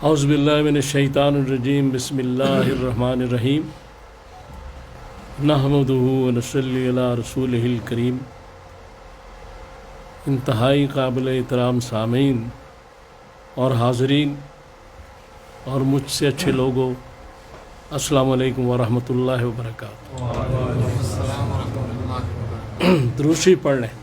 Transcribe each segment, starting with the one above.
اعوذ باللہ من الشیطان الرجیم بسم اللہ الرحمن الرحیم نحمدہ ونصلی علی رسولہ الکریم۔ انتہائی قابل احترام سامعین اور حاضرین اور مجھ سے اچھے لوگوں، السلام علیکم ورحمۃ اللہ وبرکاتہ۔ درود شریف پڑھ لیں۔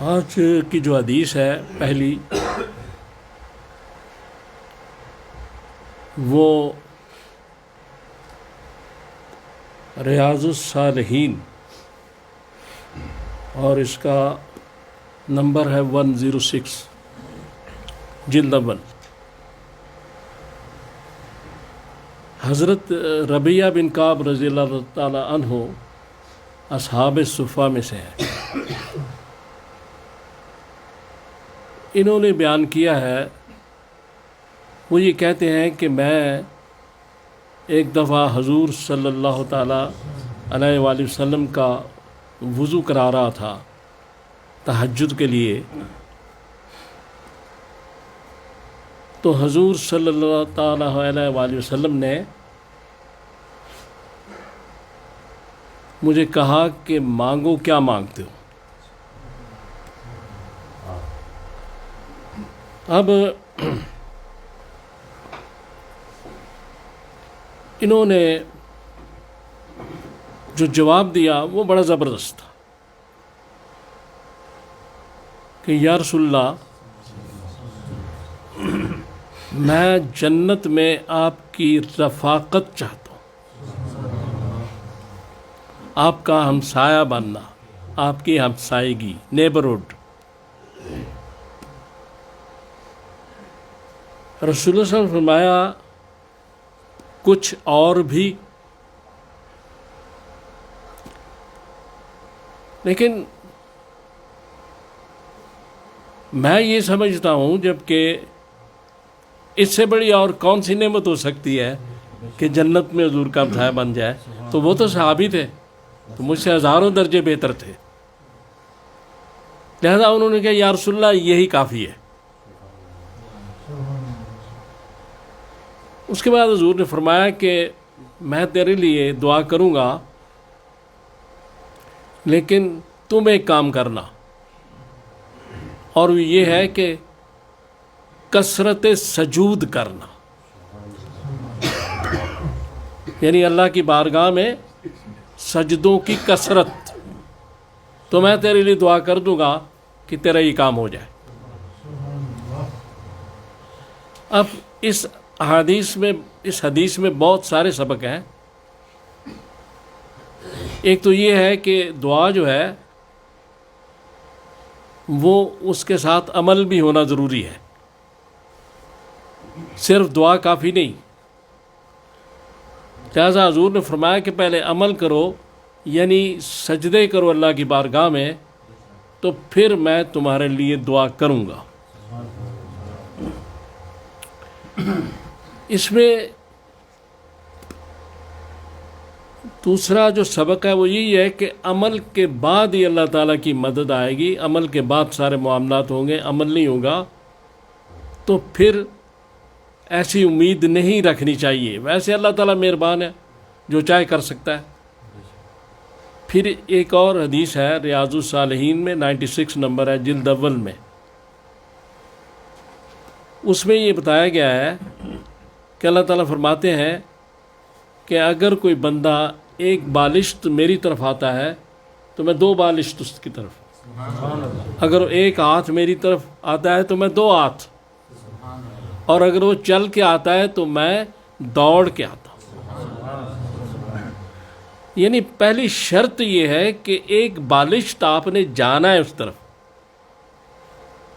آج کی جو حدیث ہے پہلی، وہ ریاض الصالحین اور اس کا نمبر ہے 106، جلد اول۔ حضرت ربیعہ بن کعب رضی اللہ تعالی عنہ اصحاب صفہ میں سے ہیں۔ انہوں نے بیان کیا ہے، وہ یہ کہتے ہیں کہ میں ایک دفعہ حضور صلی اللہ تعالیٰ علیہ وآلہ وسلم کا وضو کرا رہا تھا تہجد کے لیے، تو حضور صلی اللہ تعالیٰ علیہ وآلہ وسلم نے مجھے کہا کہ مانگو، کیا مانگتے ہو؟ اب انہوں نے جو جواب دیا وہ بڑا زبردست تھا کہ یا رسول اللہ، میں جنت میں آپ کی رفاقت چاہتا ہوں، آپ کا ہمسایہ بننا، آپ کی ہمسائیگی، نیبرہڈ۔ رسول اللہ صلی اللہ علیہ وسلم نے فرمایا کچھ اور بھی، لیکن میں یہ سمجھتا ہوں جبکہ اس سے بڑی اور کون سی نعمت ہو سکتی ہے کہ جنت میں حضور کا ہمسایہ بن جائے؟ تو وہ تو صحابی تھے، تو مجھ سے ہزاروں درجے بہتر تھے، لہذا انہوں نے کہا یا رسول اللہ یہی کافی ہے۔ اس کے بعد حضور نے فرمایا کہ میں تیرے لیے دعا کروں گا، لیکن تم ایک کام کرنا، اور یہ ہے کہ کثرت سجود کرنا، یعنی اللہ کی بارگاہ میں سجدوں کی کثرت، تو میں تیرے لیے دعا کر دوں گا کہ تیرا یہ کام ہو جائے۔ اب اس حدیث میں بہت سارے سبق ہیں۔ ایک تو یہ ہے کہ دعا جو ہے وہ اس کے ساتھ عمل بھی ہونا ضروری ہے، صرف دعا کافی نہیں۔ لہذا حضور نے فرمایا کہ پہلے عمل کرو، یعنی سجدے کرو اللہ کی بارگاہ میں، تو پھر میں تمہارے لیے دعا کروں گا۔ اس میں دوسرا جو سبق ہے وہ یہی ہے کہ عمل کے بعد ہی اللہ تعالیٰ کی مدد آئے گی، عمل کے بعد سارے معاملات ہوں گے۔ عمل نہیں ہوگا تو پھر ایسی امید نہیں رکھنی چاہیے۔ ویسے اللہ تعالیٰ مہربان ہے، جو چاہے کر سکتا ہے۔ پھر ایک اور حدیث ہے ریاض الصالحین میں 96 نمبر ہے، جلد اول میں، اس میں یہ بتایا گیا ہے کہ اللہ تعالیٰ فرماتے ہیں کہ اگر کوئی بندہ ایک بالشت میری طرف آتا ہے تو میں 2 بالشت اس کی طرف، اگر وہ ایک ہاتھ میری طرف آتا ہے تو میں 2 ہاتھ، اور اگر وہ چل کے آتا ہے تو میں دوڑ کے آتا ہوں۔ یعنی پہلی شرط یہ ہے کہ ایک بالشت آپ نے جانا ہے اس طرف،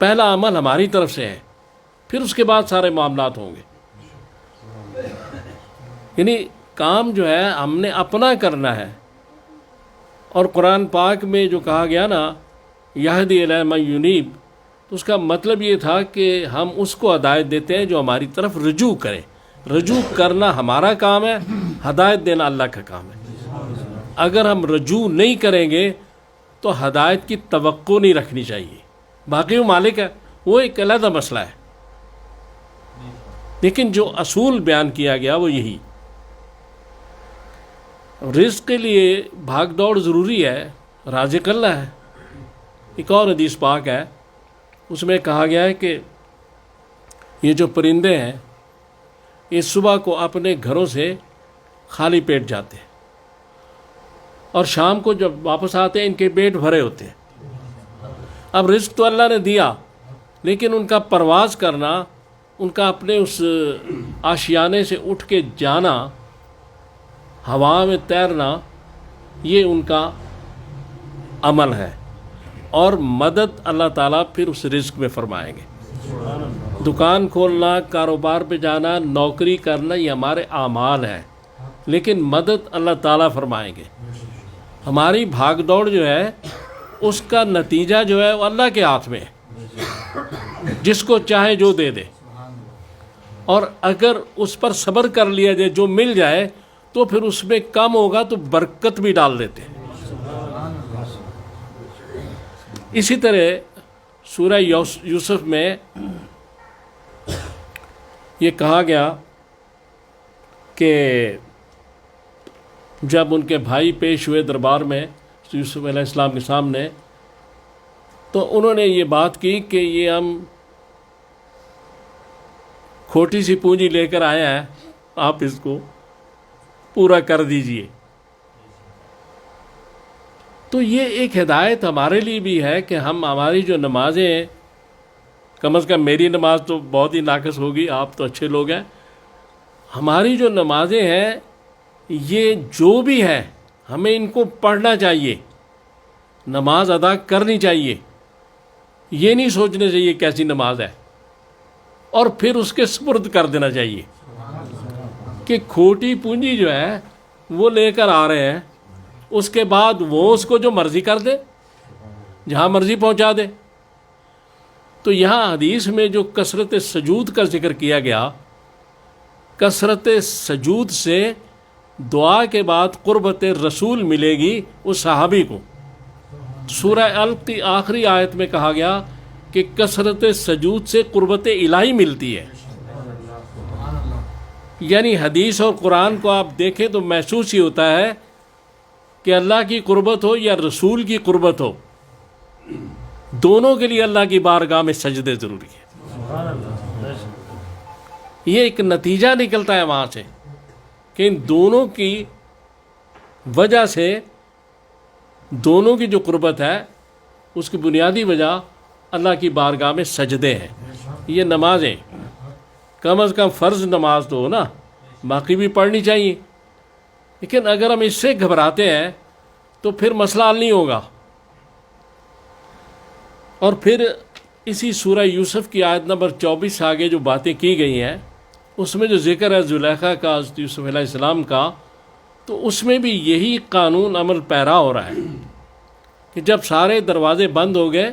پہلا عمل ہماری طرف سے ہے، پھر اس کے بعد سارے معاملات ہوں گے۔ یعنی کام جو ہے ہم نے اپنا کرنا ہے، اور قرآن پاک میں جو کہا گیا نا یہدی الی من ینیب، تو اس کا مطلب یہ تھا کہ ہم اس کو ہدایت دیتے ہیں جو ہماری طرف رجوع کرے۔ رجوع کرنا ہمارا کام ہے، ہدایت دینا اللہ کا کام ہے. اگر ہم رجوع نہیں کریں گے تو ہدایت کی توقع نہیں رکھنی چاہیے. باقی وہ مالک ہے، وہ ایک علیحدہ مسئلہ ہے، لیکن جو اصول بیان کیا گیا وہ یہی. رزق کے لیے بھاگ دوڑ ضروری ہے، رازق اللہ ہے. ایک اور حدیث پاک ہے، اس میں کہا گیا ہے کہ یہ جو پرندے ہیں یہ صبح کو اپنے گھروں سے خالی پیٹ جاتے ہیں اور شام کو جب واپس آتے ہیں ان کے پیٹ بھرے ہوتے ہیں. اب رزق تو اللہ نے دیا، لیکن ان کا پرواز کرنا، ان کا اپنے اس آشیانے سے اٹھ کے جانا، ہوا میں تیرنا، یہ ان کا عمل ہے. اور مدد اللہ تعالیٰ پھر اس رزق میں فرمائیں گے. دکان کھولنا، کاروبار پہ جانا، نوکری کرنا، یہ ہمارے اعمال ہیں، لیکن مدد اللہ تعالیٰ فرمائیں گے. ہماری بھاگ دوڑ جو ہے اس کا نتیجہ جو ہے وہ اللہ کے ہاتھ میں ہے، جس کو چاہے جو دے دے. اور اگر اس پر صبر کر لیا جائے، جو مل جائے تو پھر اس میں کم ہوگا تو برکت بھی ڈال دیتے ہیں. اسی طرح سورہ یوسف میں یہ کہا گیا کہ جب ان کے بھائی پیش ہوئے دربار میں یوسف علیہ السلام کے سامنے، تو انہوں نے یہ بات کی کہ یہ ہم کھوٹی سی پونجی لے کر آئے ہیں، آپ اس کو پورا کر دیجئے. تو یہ ایک ہدایت ہمارے لیے بھی ہے کہ ہم ہماری جو نمازیں، کم از کم میری نماز تو بہت ہی ناقص ہوگی، آپ تو اچھے لوگ ہیں، ہماری جو نمازیں ہیں یہ جو بھی ہے ہمیں ان کو پڑھنا چاہیے، نماز ادا کرنی چاہیے. یہ نہیں سوچنا چاہیے کیسی نماز ہے اور پھر اس کے سپرد کر دینا چاہیے کہ کھوٹی پونجی جو ہے وہ لے کر آ رہے ہیں، اس کے بعد وہ اس کو جو مرضی کر دے، جہاں مرضی پہنچا دے. تو یہاں حدیث میں جو کثرت سجود کا ذکر کیا گیا، کثرت سجود سے دعا کے بعد قربت رسول ملے گی اس صحابی کو. سورہ الق کی آخری آیت میں کہا گیا کہ کثرت سجود سے قربت الہی ملتی ہے. یعنی حدیث اور قرآن کو آپ دیکھیں تو محسوس ہی ہوتا ہے کہ اللہ کی قربت ہو یا رسول کی قربت ہو، دونوں کے لیے اللہ کی بارگاہ میں سجدے ضروری ہے. یہ ایک نتیجہ نکلتا ہے وہاں سے کہ ان دونوں کی وجہ سے، دونوں کی جو قربت ہے اس کی بنیادی وجہ اللہ کی بارگاہ میں سجدے ہیں. یہ نمازیں کم از کم فرض نماز تو ہو نا، باقی بھی پڑھنی چاہیے. لیکن اگر ہم اس سے گھبراتے ہیں تو پھر مسئلہ حل نہیں ہوگا. اور پھر اسی سورہ یوسف کی آیت نمبر 24 سے آگے جو باتیں کی گئی ہیں، اس میں جو ذکر ہے زلیخا کا، حضرت یوسف علیہ السلام کا، تو اس میں بھی یہی قانون عمل پیرا ہو رہا ہے کہ جب سارے دروازے بند ہو گئے،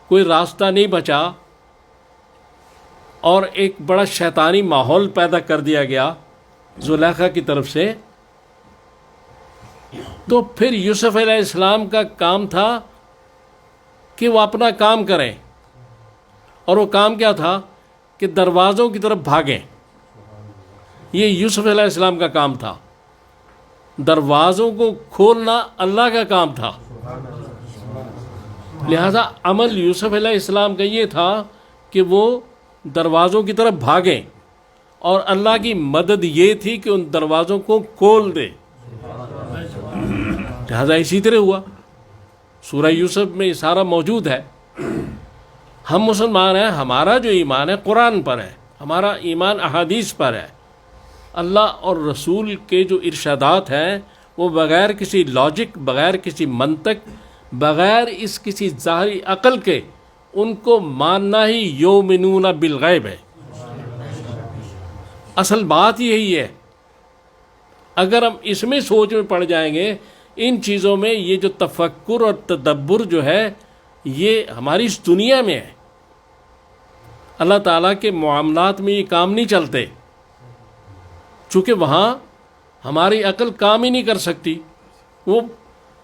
کوئی راستہ نہیں بچا اور ایک بڑا شیطانی ماحول پیدا کر دیا گیا زلیخا کی طرف سے، تو پھر یوسف علیہ السلام کا کام تھا کہ وہ اپنا کام کریں. اور وہ کام کیا تھا کہ دروازوں کی طرف بھاگیں. یہ یوسف علیہ السلام کا کام تھا. دروازوں کو کھولنا اللہ کا کام تھا. لہذا عمل یوسف علیہ السلام کا یہ تھا کہ وہ دروازوں کی طرف بھاگیں، اور اللہ کی مدد یہ تھی کہ ان دروازوں کو کھول دے. لہذا اسی طرح ہوا. سورہ یوسف میں یہ سارا موجود ہے. ہم مسلمان ہیں، ہمارا جو ایمان ہے قرآن پر ہے، ہمارا ایمان احادیث پر ہے. اللہ اور رسول کے جو ارشادات ہیں وہ بغیر کسی لاجک، بغیر کسی منطق، بغیر اس کسی ظاہری عقل کے ان کو ماننا ہی یؤمنون بالغیب ہے. اصل بات یہی ہے. اگر ہم اس میں سوچ میں پڑ جائیں گے، ان چیزوں میں، یہ جو تفکر اور تدبر جو ہے یہ ہماری اس دنیا میں ہے. اللہ تعالیٰ کے معاملات میں یہ کام نہیں چلتے، چونکہ وہاں ہماری عقل کام ہی نہیں کر سکتی، وہ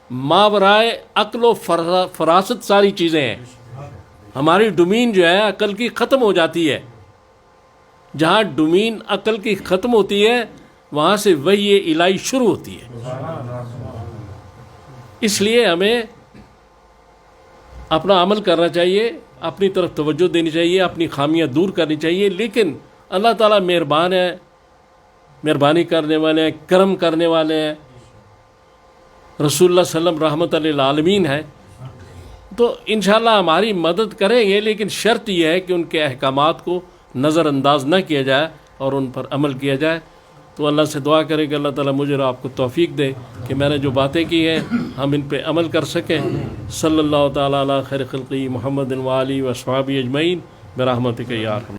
ماورائے عقل و فراست ساری چیزیں ہیں. ہماری ڈومین جو ہے عقل کی ختم ہو جاتی ہے. جہاں ڈومین عقل کی ختم ہوتی ہے وہاں سے وحی الہی شروع ہوتی ہے. اس لیے ہمیں اپنا عمل کرنا چاہیے، اپنی طرف توجہ دینی چاہیے، اپنی خامیاں دور کرنی چاہیے. لیکن اللہ تعالیٰ مہربان ہے، مہربانی کرنے والے ہیں، کرم کرنے والے ہیں. رسول اللہ صلی اللہ علیہ وسلم رحمت للعالمین ہے، تو انشاءاللہ ہماری مدد کریں گے. لیکن شرط یہ ہے کہ ان کے احکامات کو نظر انداز نہ کیا جائے اور ان پر عمل کیا جائے. تو اللہ سے دعا کریں کہ اللہ تعالیٰ مجھے اور آپ کو توفیق دے کہ میں نے جو باتیں کی ہیں ہم ان پہ عمل کر سکیں. صلی اللہ تعالیٰ علی خیر خلقی محمد و آلہ و اصحابہ اجمعین برحمتک یا ارحم